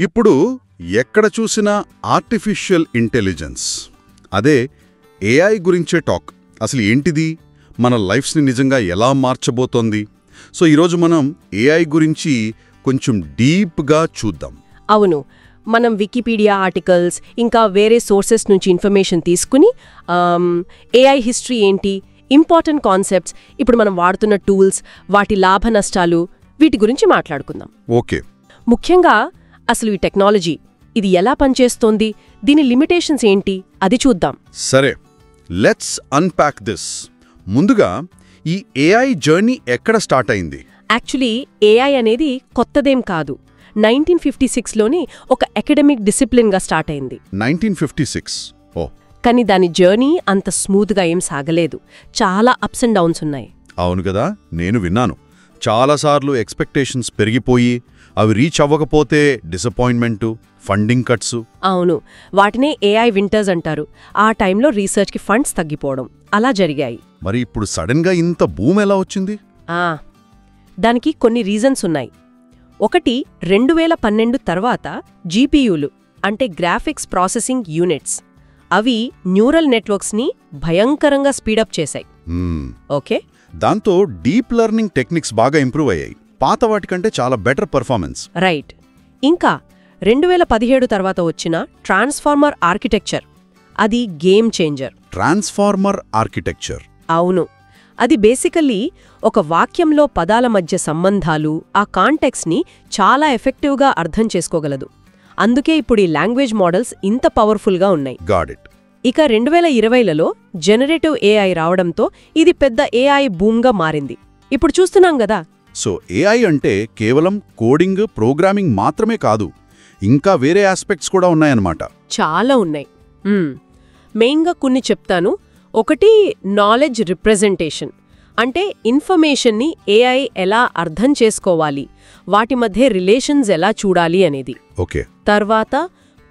ఇప్పుడు ఎక్కడ చూసినా ఆర్టిఫిషియల్ ఇంటెలిజెన్స్, అదే ఏఐ గురించే టాక్. అసలు ఏంటిది, మన లైఫ్స్ని నిజంగా ఎలా మార్చబోతోంది? సో ఈరోజు మనం ఏఐ గురించి కొంచెం డీప్గా చూద్దాం. అవును, మనం వికీపీడియా ఆర్టికల్స్ ఇంకా వేరే సోర్సెస్ నుంచి ఇన్ఫర్మేషన్ తీసుకుని ఏఐ హిస్టరీ ఏంటి, ఇంపార్టెంట్ కాన్సెప్ట్స్, ఇప్పుడు మనం వాడుతున్న టూల్స్, వాటి లాభ నష్టాలు, వీటి గురించి మాట్లాడుకుందాం. ఓకే. ముఖ్యంగా అసలు ఈ టెక్నాలజీ ఇది ఎలా పనిచేస్తోంది, దీని లిమిటేషన్స్ ఏంటి, అది చూద్దాం. సరే, లెట్స్ అన్పాక్ దిస్. ముందుగా ఈ ఏఐ జర్నీ ఎక్కడ స్టార్ట్ అయింది? యాక్చువల్లీ ఏఐ అనేది కొత్తదేం కాదు. 1956లోనే ఒక అకాడమిక్ డిసిప్లిన్గా స్టార్ట్ అయింది. 1956. ఓ. కానీ దాని జర్నీ అంత స్మూత్గా ఏం సాగలేదు. చాలా అప్స్ అండ్ డౌన్స్ ఉన్నాయి. అవును కదా, నేను విన్నాను. చాలాసార్లు ఎక్స్పెక్టేషన్స్ పెరిగిపోయి అవి రీచ్ అవ్వకపోతే డిసప్పాయింట్మెంటు, ఫండింగ్ కట్స్. అవును, వాటినే ఏఐ వింటర్స్ అంటారు. ఆ టైంలో రీసెర్చ్కి ఫండ్స్ తగ్గిపోవడం అలా జరిగాయి. మరి ఇప్పుడు సడన్గా ఇంత బూమ్ ఎలా వచ్చింది? దానికి కొన్ని రీజన్స్ ఉన్నాయి. ఒకటి, 2012 తర్వాత జీపీయూలు అంటే గ్రాఫిక్స్ ప్రాసెసింగ్ యూనిట్స్, అవి న్యూరల్ నెట్వర్క్స్ని భయంకరంగా స్పీడప్ చేశాయి. ఓకే, దాంతో డీప్ లెర్నింగ్ టెక్నిక్స్ బాగా ఇంప్రూవ్ అయ్యాయి. పాత వాటికంటే చాలా బెటర్ పర్ఫార్మెన్స్. రైట్. ఇంకా 2017 తర్వాత వచ్చిన ట్రాన్స్ఫార్మర్ ఆర్కిటెక్చర్, అది గేమ్ చేంజర్. Transformer architecture? అవును, అది బేసికల్లీ ఒక వాక్యంలో పదాల మధ్య సంబంధాలు, ఆ కాంటెక్స్ని చాలా ఎఫెక్టివ్గా అర్థం చేసుకోగలదు. అందుకే ఇప్పుడు ఈ లాంగ్వేజ్ మోడల్స్ ఇంత పవర్ఫుల్గా ఉన్నాయి. Got it. ఇక 2020లలో జనరేటివ్ ఏఐ రావడంతో ఇది పెద్ద ఏఐ బూమ్గా మారింది. ఇప్పుడు చూస్తున్నాం గదా. సో ఏఐ అంటే కేవలం కోడింగ్, ప్రోగ్రామింగ్ మాత్రమే కాదు, ఇంకా వేరే ఆస్పెక్ట్స్ కూడా ఉన్నాయన్నమాట. చాలా ఉన్నాయి. మెయిన్గా కొన్ని చెప్తాను. ఒకటి, నాలెడ్జ్ రిప్రజెంటేషన్, అంటే ఇన్ఫర్మేషన్ని ఏఐ ఎలా అర్థం చేసుకోవాలి, వాటి మధ్య రిలేషన్స్ ఎలా చూడాలి అనేది. ఓకే. తర్వాత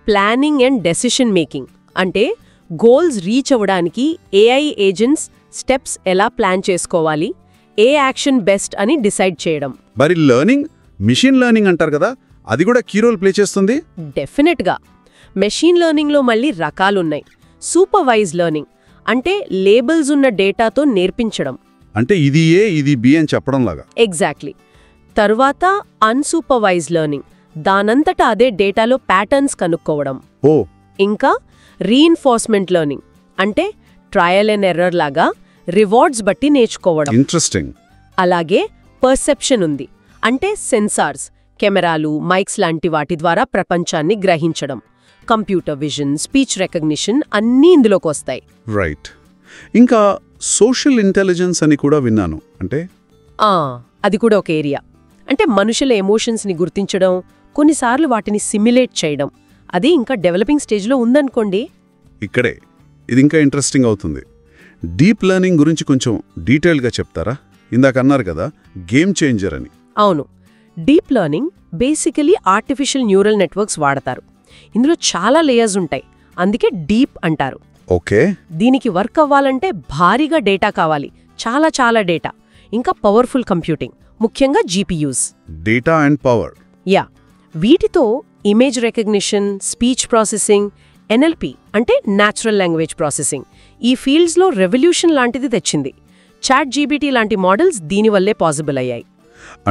ప్లానింగ్ అండ్ డెసిషన్ మేకింగ్, అంటే గోల్స్ రీచ్ అవ్వడానికి ఏఐ ఏజెంట్స్ స్టెప్స్ ఎలా ప్లాన్ చేసుకోవాలి, ఏ యాక్షన్ బెస్ట్ అని డిసైడ్ చేయడం. మరి లెర్నింగ్, మిషన్ లెర్నింగ్ అంటారు కదా, అది కూడా కీ రోల్ ప్లే చేస్తుంది. డెఫినెట్గా. మెషీన్ లెర్నింగ్లో మళ్ళీ రకాలున్నాయి. సూపర్వైజ్ లెర్నింగ్ అంటే లేబుల్స్ ఉన్న డేటాతో నేర్పించడం, అంటే ఇది ఏ ఇది బి అని చెప్పడం లాగా. ఎగ్జాక్ట్లీ. తర్వాత అన్సూపర్వైజ్ లెర్నింగ్, దానంతటా అదే డేటాలో ప్యాటర్న్స్ కనుక్కోవడం. ఓ. ఇంకా రీఇన్ఫోర్స్మెంట్ లెర్నింగ్, అంటే ట్రయల్ అండ్ ఎర్రర్ లాగా రివార్డ్స్ బట్టి నేర్చుకోవడం. ఇంట్రెస్టింగ్. అలాగే పర్సెప్షన్ ఉంది, అంటే సెన్సార్స్, కెమెరాలు, మైక్స్ లాంటి వాటి ద్వారా ప్రపంచాన్ని గ్రహించడం. కంప్యూటర్ విజన్, స్పీచ్ రికగ్నిషన్ అన్నీ ఇందులోకి వస్తాయి. రైట్. ఇంకా సోషల్ ఇంటెలిజెన్స్ అని కూడా విన్నాను. అంటే అది కూడా ఒక ఏరియా. అంటే మనుషుల ఎమోషన్స్ని గుర్తించడం, కొన్నిసార్లు వాటిని సిమ్యులేట్ చేయడం. అది ఇంకా డెవలపింగ్ స్టేజ్లో ఉందనుకోండి. ఇక్కడే ఇది ఇంకా ఇంట్రెస్టింగ్ అవుతుంది. డీప్ లెర్నింగ్ గురించి కొంచెం డీటెయిల్గా చెప్తారా? ఇందాక అన్నారు కదా గేమ్ చేంజర్ అని. అవును, deep learning basically artificial neural networks వాడతారు. ఇందులో చాలా లేయర్స్ ఉంటాయి, అందుకే డీప్ అంటారు. ఓకే. దీనికి వర్క్ అవ్వాలంటే భారీగా డేటా కావాలి, చాలా చాలా డేటా, ఇంకా పవర్ఫుల్ కంప్యూటింగ్, ముఖ్యంగా GPUs. Data and power. Yeah, వీటితో image recognition, speech processing, NLP అంటే న్యాచురల్ లాంగ్వేజ్ ప్రాసెసింగ్, ఈ ఫీల్డ్స్లో రెవల్యూషన్ లాంటిది తెచ్చింది. చాట్ జీపీటీ లాంటి మోడల్స్ దీనివల్లే పాసిబుల్ అయ్యాయి.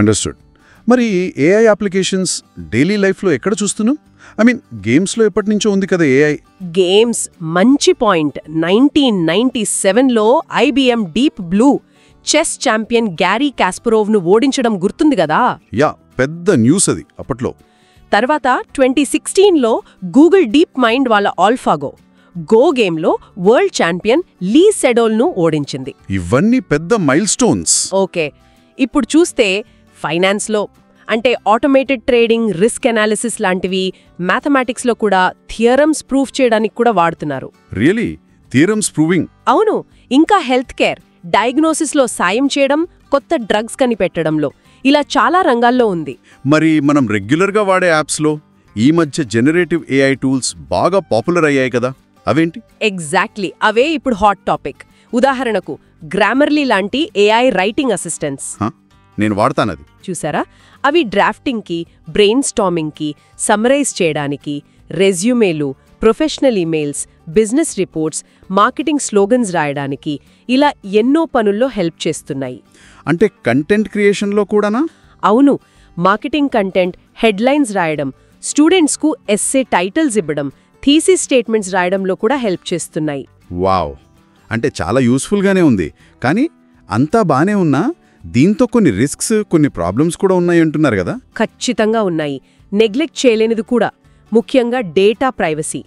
అండర్స్టూడ్. మరి ఏఐ అప్లికేషన్స్ డైలీ లైఫ్లో ఎక్కడ చూస్తున్నాం? ఐ మీన్ గేమ్స్లో ఎప్పటి నుంచో ఉంది కదా ఏఐ. గేమ్స్ మంచి పాయింట్. 1997లో IBM Deep Blue chess champion Garry కాస్పరోవ్ను ఓడించడం గుర్తుంది కదా. యా, పెద్ద న్యూస్ అది అప్పట్లో. తర్వాత 2016లో గూగుల్ డీప్ మైండ్ వాళ్ళ ఆల్ఫాగో గో గేమ్లో వరల్డ్ ఛాంపియన్ లీ సెడోల్ను ఓడించింది. ఇవన్నీ పెద్ద మైల్ స్టోన్స్. ఓకే, ఇప్పుడు చూస్తే ఫైనాన్స్లో, అంటే ఆటోమేటెడ్ ట్రేడింగ్, రిస్క్ అనాలిసిస్ లాంటివి, మ్యాథమెటిక్స్లో కూడా థియరమ్స్ ప్రూఫ్ చేయడానికి కూడా వాడుతున్నారు. రియలీ? Theorems proving? అవును. ఇంకా హెల్త్ కేర్, డయాగ్నోసిస్లో సాయం చేయడం, కొత్త డ్రగ్స్ కనిపెట్టడంలో, ఇలా చాలా రంగాల్లో ఉంది. మరి మనం రెగ్యులర్గా వాడే యాప్స్లో ఈ మధ్య జనరేటివ్ ఏఐ టూల్స్ బాగా పాపులర్ అయ్యాయి కదా, అవేంటి? ఎగ్జాక్ట్లీ, అవే ఇప్పుడు హాట్ టాపిక్. ఉదాహరణకు గ్రామర్లీ లాంటి ఏఐ రైటింగ్ అసిస్టెంట్స్. నేను వాడతానది. చూసారా, అవి డ్రాఫ్టింగ్కి, బ్రెయిన్ స్టార్మింగ్కి, సమ్మరైజ్ చేయడానికి, రెజ్యూమేలు, professional emails, business reports, marketing slogans రాయడానికి ఇలా ఎన్నో పనుల్లో హెల్ప్ చేస్తున్నాయి. అంటే కంటెంట్ క్రియేషన్లో కూడానా? అవును, మార్కెటింగ్ కంటెంట్, హెడ్లైన్స్ రాయడం, స్టూడెంట్స్కు ఎస్సే టైటిల్స్ ఇవ్వడం, థీసిస్ స్టేట్మెంట్స్ రాయడంలో కూడా హెల్ప్ చేస్తున్నాయి. వావ్, అంటే చాలా యూస్ఫుల్గానే ఉంది. కానీ అంతా బానే ఉన్నా దీంతో కొన్ని రిస్క్స్, కొన్ని ప్రాబ్లమ్స్ కూడా ఉన్నాయి అంటున్నారు కదా? ఖచ్చితంగా ఉన్నాయి. నెగ్లెక్ట్ చేయలేనిది కూడా, ముఖ్యంగా డేటా ప్రైవసీ.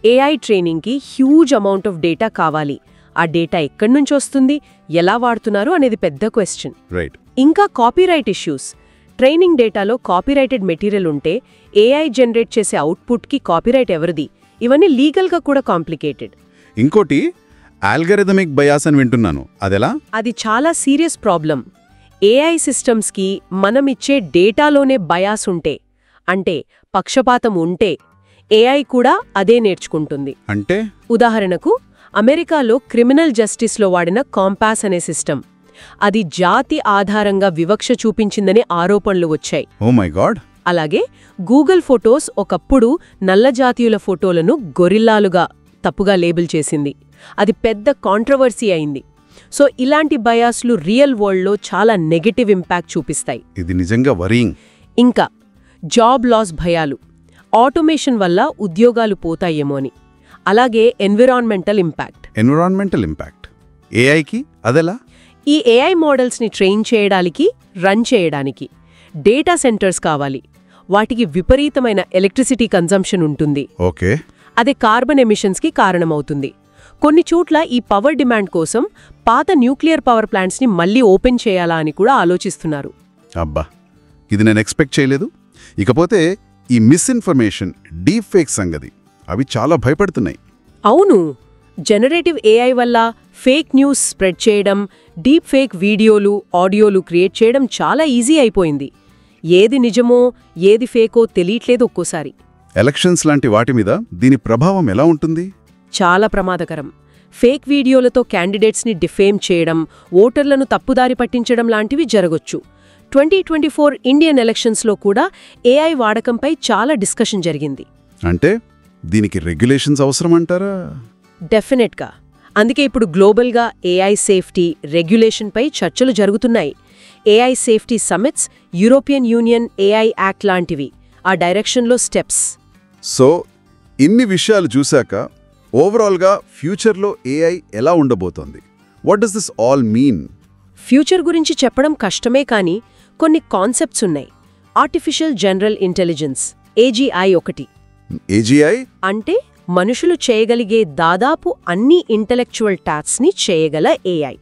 ఏఐ ట్రైనింగ్కి హ్యూజ్ అమౌంట్ ఆఫ్ డేటా కావాలి. ఆ డేటా ఎక్కడి నుంచి వస్తుంది, ఎలా వాడుతున్నారు అనేది పెద్ద క్వశ్చన్. రైట్. ఇంకా కాపీరైట్ ఇష్యూస్. ట్రైనింగ్ డేటాలో కాపీరైటెడ్ మెటీరియల్ ఉంటే ఏఐ జనరేట్ చేసే అవుట్పుట్కి కాపీరైట్ ఎవరిది? ఇవన్నీ లీగల్గా కూడా కాంప్లికేటెడ్. ఇంకోటి ఆల్గరిథమిక్ బయాస్ అని వింటున్నాను, అదెలా? అది చాలా సీరియస్ ప్రాబ్లం. ఏఐ సిస్టమ్స్కి మనమిచ్చే డేటాలోనే బయాస్ ఉంటే, అంటే పక్షపాతం ఉంటే, ఏఐ కూడా అదే నేర్చుకుంటుంది. అంటే ఉదాహరణకు, అమెరికాలో క్రిమినల్ జస్టిస్లో వాడిన కాంపాస్ అనే సిస్టమ్, అది జాతి ఆధారంగా వివక్ష చూపించిందని ఆరోపణలు వచ్చాయి. Oh my god. అలాగే గూగుల్ ఫొటోస్ ఒకప్పుడు నల్లజాతీయుల ఫోటోలను గొరిల్లాలుగా తప్పుగా లేబుల్ చేసింది. అది పెద్ద కాంట్రవర్సీ అయింది. సో ఇలాంటి బయాస్లు రియల్ వరల్డ్లో చాలా నెగటివ్ ఇంపాక్ట్ చూపిస్తాయి. ఇది నిజంగా వరీయింగ్. ఇంకా జాబ్ లాస్ భయాలు, ఆటోమేషన్ వల్ల ఉద్యోగాలు పోతాయేమో అని. అలాగే ఎన్విరాన్మెంటల్ ఇంపాక్ట్. ఏఐకి అదెలా? ఈ ఏఐ మోడల్స్ని ట్రైన్ చేయడానికి, రన్ చేయడానికి డేటా సెంటర్స్ కావాలి. వాటికి విపరీతమైన ఎలక్ట్రిసిటీ కన్జంప్షన్ ఉంటుంది. ఓకే. అదే కార్బన్ ఎమిషన్స్కి కారణమవుతుంది. కొన్ని చోట్ల ఈ పవర్ డిమాండ్ కోసం పాత న్యూక్లియర్ పవర్ ప్లాంట్స్ని మళ్లీ ఓపెన్ చేయాలా అని కూడా ఆలోచిస్తున్నారు. అబ్బా, ఇది నేను ఎక్స్పెక్ట్ చేయలేదు. ఇకపోతే ఈ మిస్ఇన్ఫర్మేషన్, డీప్ ఫేక్ సంగతి, అవి చాలా భయపడుతున్నాయి. అవును, జనరేటివ్ ఏఐ వల్ల ఫేక్ న్యూస్ స్ప్రెడ్ చేయడం, డీప్ ఫేక్ వీడియోలు, ఆడియోలు క్రియేట్ చేయడం చాలా ఈజీ అయిపోయింది. ఏది నిజమో ఏది ఫేకో తెలియట్లేదు ఒక్కోసారి. ఎలక్షన్స్ లాంటి వాటి మీద దీని ప్రభావం ఎలా ఉంటుంది? చాలా ప్రమాదకరం. ఫేక్ వీడియోలతో క్యాండిడేట్స్ని డిఫేమ్ చేయడం, ఓటర్లను తప్పుదారి పట్టించడం లాంటివి జరగొచ్చు. 2024 ఇండియన్ ఎలక్షన్స్లో కూడా ఏఐ వాడకంపై చాలా డిస్కషన్ జరిగింది. అంటే దీనికి రెగ్యులేషన్స్ అవసరమంటారా? డెఫినెట్గా. అందుకే ఇప్పుడు గ్లోబల్గా ఏఐ సేఫ్టీ, రెగ్యులేషన్పై చర్చలు జరుగుతున్నాయి. AI safety summits, European union AI act లాంటివి ఆ డైరెక్షన్లో స్టెప్స్. సో ఇన్ని విషయాలు చూశాక ఓవరాల్గా ఫ్యూచర్లో ఏఐ ఎలా ఉండబోతోంది? What does this all mean? Future గురించి చెప్పడం కష్టమే కానీ కొన్ని కాన్సెప్ట్స్ ఉన్నాయి. ఆర్టిఫిషియల్ జనరల్ ఇంటెలిజెన్స్, ఏజీఐ ఒకటి. ఏజీఐ అంటే మనుషులు చేయగలిగే దాదాపు అన్ని ఇంటెలెక్చువల్ టాస్క్ని చేయగల ఏఐ.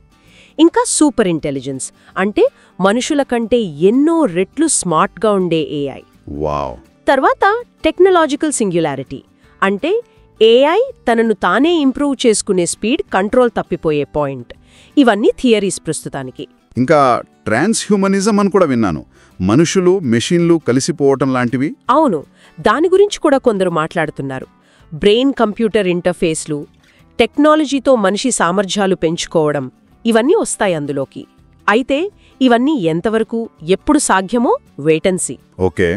ఇంకా సూపర్ ఇంటెలిజెన్స్, అంటే మనుషుల కంటే ఎన్నో రెట్లు స్మార్ట్గా ఉండే ఏఐ. వావ్. తర్వాత టెక్నాలజికల్ సింగ్యులారిటీ, అంటే ఏఐ తనను తానే ఇంప్రూవ్ చేసుకునే స్పీడ్, కంట్రోల్ తప్పిపోయే పాయింట్. ఇవన్నీ థియరీస్ ప్రస్తుతానికి. ఇంకా ట్రాన్స్హ్యూమనిజం అని కూడా విన్నాను, మనుషులు మెషిన్లు కలిసిపోవటం లాంటివి. అవును, దాని గురించి కూడా కొందరు మాట్లాడుతున్నారు. బ్రెయిన్ కంప్యూటర్ ఇంటర్ఫేస్లు, టెక్నాలజీతో మనిషి సామర్థ్యాలు పెంచుకోవడం, ఇవన్నీ వస్తాయి అందులోకి. అయితే ఇవన్నీ ఎంతవరకు, ఎప్పుడు సాధ్యమో వెయిటెన్సీ. ఓకే,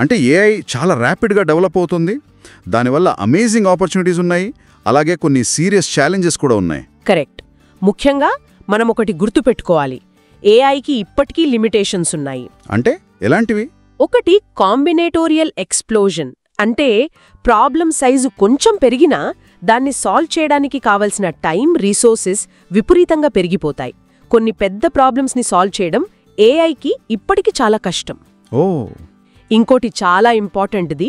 అంటే ఏఐ చాలా ర్యాపిడ్గా డెవలప్ అవుతుంది, దానివల్ల అమేజింగ్ ఆపర్చునిటీస్ ఉన్నాయి, అలాగే కొన్ని సీరియస్ ఛాలెంజెస్ కూడా ఉన్నాయి. కరెక్ట్. ముఖ్యంగా మనం ఒకటి గుర్తుపెట్టుకోవాలి, ఏఐకి ఇప్పటికీ లిమిటేషన్స్ ఉన్నాయి. అంటే ఎలాంటివి? ఒకటి కాంబినేటోరియల్ ఎక్స్ప్లోజన్, అంటే ప్రాబ్లం సైజు కొంచెం పెరిగినా దాన్ని సాల్వ్ చేయడానికి కావలసిన టైం, రిసోర్సెస్ విపరీతంగా పెరిగిపోతాయి. కొన్ని పెద్ద ప్రాబ్లమ్స్ని సాల్వ్ చేయడం ఏఐకి ఇప్పటికి చాలా కష్టం. ఓ. ఇంకోటి చాలా ఇంపార్టెంట్ది,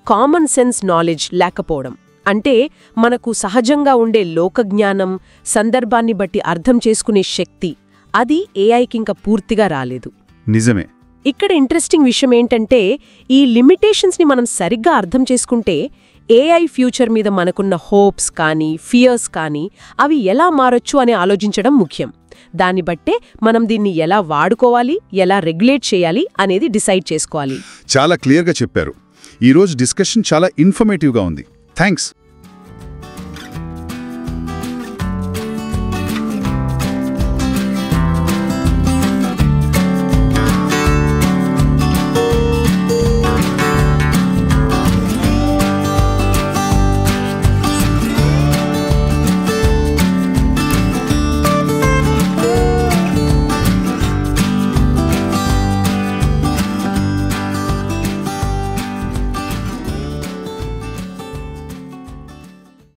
కామన్ సెన్స్ నాలెడ్జ్ లేకపోవడం. అంటే మనకు సహజంగా ఉండే లోకజ్ఞానం, సందర్భాన్ని బట్టి అర్థం చేసుకునే శక్తి, అది ఏఐకింక పూర్తిగా రాలేదు. నిజమే. ఇక్కడ ఇంట్రెస్టింగ్ విషయం ఏంటంటే, ఈ లిమిటేషన్స్ని మనం సరిగ్గా అర్థం చేసుకుంటే ఏఐ ఫ్యూచర్ మీద మనకున్న హోప్స్ కానీ, ఫియర్స్ కానీ అవి ఎలా మారొచ్చు అని ఆలోచించడం ముఖ్యం. దాన్ని బట్టే మనం దీన్ని ఎలా వాడుకోవాలి, ఎలా రెగ్యులేట్ చేయాలి అనేది డిసైడ్ చేసుకోవాలి. చాలా క్లియర్గా చెప్పారు. ఈరోజు డిస్కషన్ చాలా ఇన్ఫర్మేటివ్గా ఉంది. థ్యాంక్స్.